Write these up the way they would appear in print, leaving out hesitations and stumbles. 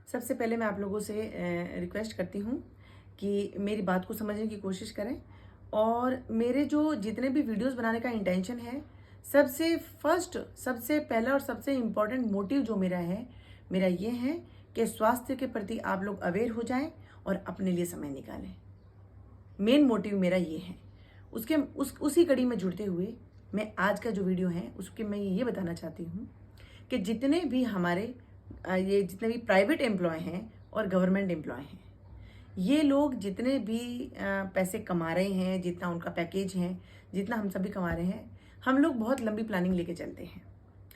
सबसे पहले मैं आप लोगों से रिक्वेस्ट करती हूँ कि मेरी बात को समझने की कोशिश करें और मेरे जो जितने भी वीडियोस बनाने का इंटेंशन है, सबसे पहला और सबसे इम्पोर्टेंट मोटिव जो मेरा ये है कि स्वास्थ्य के प्रति आप लोग अवेयर हो जाएं और अपने लिए समय निकालें। मेन मोटिव मेरा ये है। उसी कड़ी में जुड़ते हुए मैं आज का जो वीडियो है उसके मैं ये बताना चाहती हूँ कि जितने भी प्राइवेट एम्प्लॉय हैं और गवर्नमेंट एम्प्लॉय हैं, ये लोग जितने भी पैसे कमा रहे हैं, जितना उनका पैकेज है, जितना हम सभी कमा रहे हैं, हम लोग बहुत लंबी प्लानिंग लेके चलते हैं।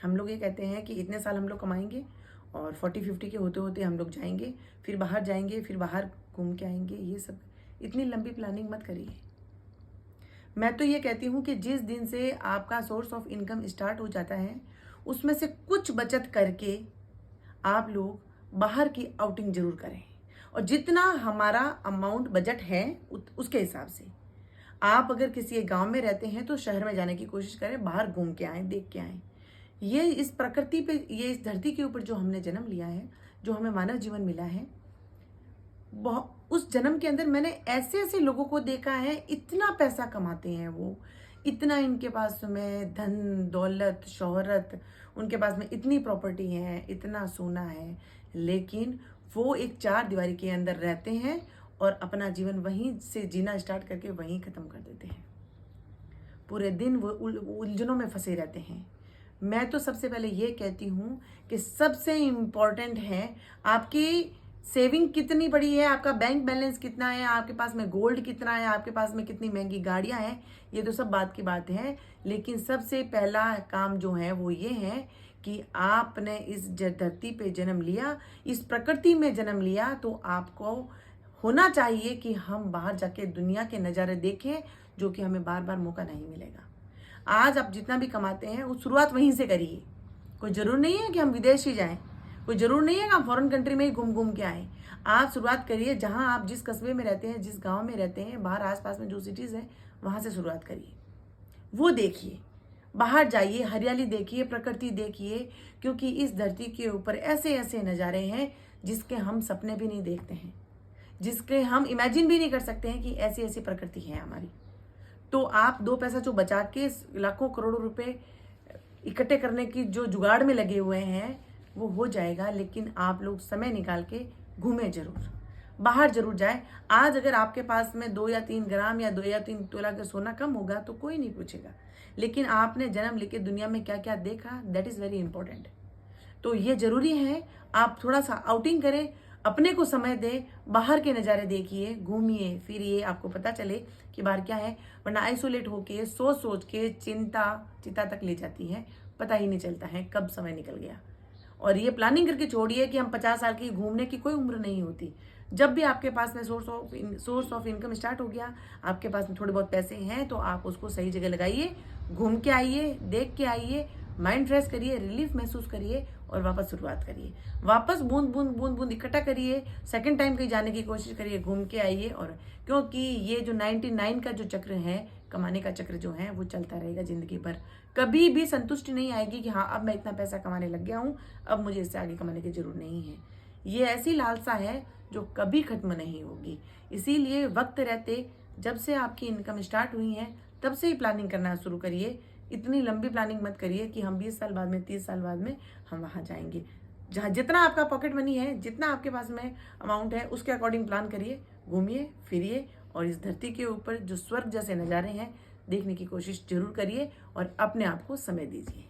हम लोग ये कहते हैं कि इतने साल हम लोग कमाएंगे और 40-50 के होते होते हम लोग जाएंगे, फिर बाहर जाएंगे, फिर बाहर घूम के आएंगे। ये सब इतनी लंबी प्लानिंग मत करिए। मैं तो ये कहती हूँ कि जिस दिन से आपका सोर्स ऑफ इनकम स्टार्ट हो जाता है, उसमें से कुछ बचत करके आप लोग बाहर की आउटिंग जरूर करें और जितना हमारा अमाउंट बजट है उसके हिसाब से आप अगर किसी एक गांव में रहते हैं तो शहर में जाने की कोशिश करें, बाहर घूम के आएँ, देख के आएँ। ये इस प्रकृति पे, ये इस धरती के ऊपर जो हमने जन्म लिया है, जो हमें मानव जीवन मिला है, उस जन्म के अंदर मैंने ऐसे ऐसे लोगों को देखा है, इतना पैसा कमाते हैं वो, इतना इनके पास में धन दौलत शोहरत, उनके पास में इतनी प्रॉपर्टी है, इतना सोना है, लेकिन वो एक चार दीवारी के अंदर रहते हैं और अपना जीवन वहीं से जीना स्टार्ट करके वहीं ख़त्म कर देते हैं। पूरे दिन वो उलझनों में फंसे रहते हैं। मैं तो सबसे पहले ये कहती हूँ कि सबसे इम्पॉर्टेंट है आपकी सेविंग कितनी बड़ी है, आपका बैंक बैलेंस कितना है, आपके पास में गोल्ड कितना है, आपके पास में कितनी महंगी गाड़ियां हैं, ये तो सब बात की बात है। लेकिन सबसे पहला काम जो है वो ये है कि आपने इस धरती पे जन्म लिया, इस प्रकृति में जन्म लिया, तो आपको होना चाहिए कि हम बाहर जाके दुनिया के नज़ारे देखें, जो कि हमें बार बार मौका नहीं मिलेगा। आज आप जितना भी कमाते हैं वो शुरुआत वहीं से करिए। कोई ज़रूर नहीं है कि हम विदेश ही जाएं, कोई ज़रूर नहीं है कि हम फॉरेन कंट्री में ही घूम के आएँ। आप शुरुआत करिए जहाँ आप जिस कस्बे में रहते हैं, जिस गांव में रहते हैं, बाहर आसपास में जो सिटीज़ हैं, वहाँ से शुरुआत करिए। वो देखिए, बाहर जाइए, हरियाली देखिए, प्रकृति देखिए, क्योंकि इस धरती के ऊपर ऐसे ऐसे नज़ारे हैं जिसके हम सपने भी नहीं देखते हैं, जिसके हम इमेजिन भी नहीं कर सकते हैं कि ऐसी ऐसी प्रकृति है हमारी। तो आप दो पैसा जो बचा के लाखों करोड़ों रुपए इकट्ठे करने की जो जुगाड़ में लगे हुए हैं वो हो जाएगा, लेकिन आप लोग समय निकाल के घूमें जरूर, बाहर जरूर जाए। आज अगर आपके पास में 2 या 3 ग्राम या 2 या 3 तोला का सोना कम होगा तो कोई नहीं पूछेगा, लेकिन आपने जन्म लेके दुनिया में क्या क्या देखा, दैट इज़ वेरी इंपॉर्टेंट। तो ये जरूरी है आप थोड़ा सा आउटिंग करें, अपने को समय दें, बाहर के नज़ारे देखिए, घूमिए फिरिए, आपको पता चले कि बाहर क्या है। वरना आइसोलेट होके सोच के चिंता तक ले जाती है, पता ही नहीं चलता है कब समय निकल गया। और ये प्लानिंग करके छोड़िए कि हम 50 साल की, घूमने की कोई उम्र नहीं होती। जब भी आपके पास में सोर्स ऑफ इनकम स्टार्ट हो गया, आपके पास में थोड़े बहुत पैसे हैं, तो आप उसको सही जगह लगाइए, घूम के आइए, देख के आइए, माइंड फ्रेश करिए, रिलीफ महसूस करिए और वापस शुरुआत करिए। वापस बूंद बूंद इकट्ठा करिए, सेकंड टाइम कहीं जाने की कोशिश करिए, घूम के आइए। और क्योंकि ये जो 99 का जो चक्र है, कमाने का चक्र जो है, वो चलता रहेगा जिंदगी भर। कभी भी संतुष्टि नहीं आएगी कि हाँ अब मैं इतना पैसा कमाने लग गया हूँ, अब मुझे इससे आगे कमाने की जरूरत नहीं है। ये ऐसी लालसा है जो कभी खत्म नहीं होगी। इसीलिए वक्त रहते, जब से आपकी इनकम स्टार्ट हुई है तब से ही प्लानिंग करना शुरू करिए। इतनी लंबी प्लानिंग मत करिए कि हम 20 साल बाद में, 30 साल बाद में हम वहाँ जाएंगे। जहाँ जितना आपका पॉकेट मनी है, जितना आपके पास में अमाउंट है, उसके अकॉर्डिंग प्लान करिए, घूमिए फिरिए और इस धरती के ऊपर जो स्वर्ग जैसे नज़ारे हैं देखने की कोशिश जरूर करिए और अपने आप को समय दीजिए।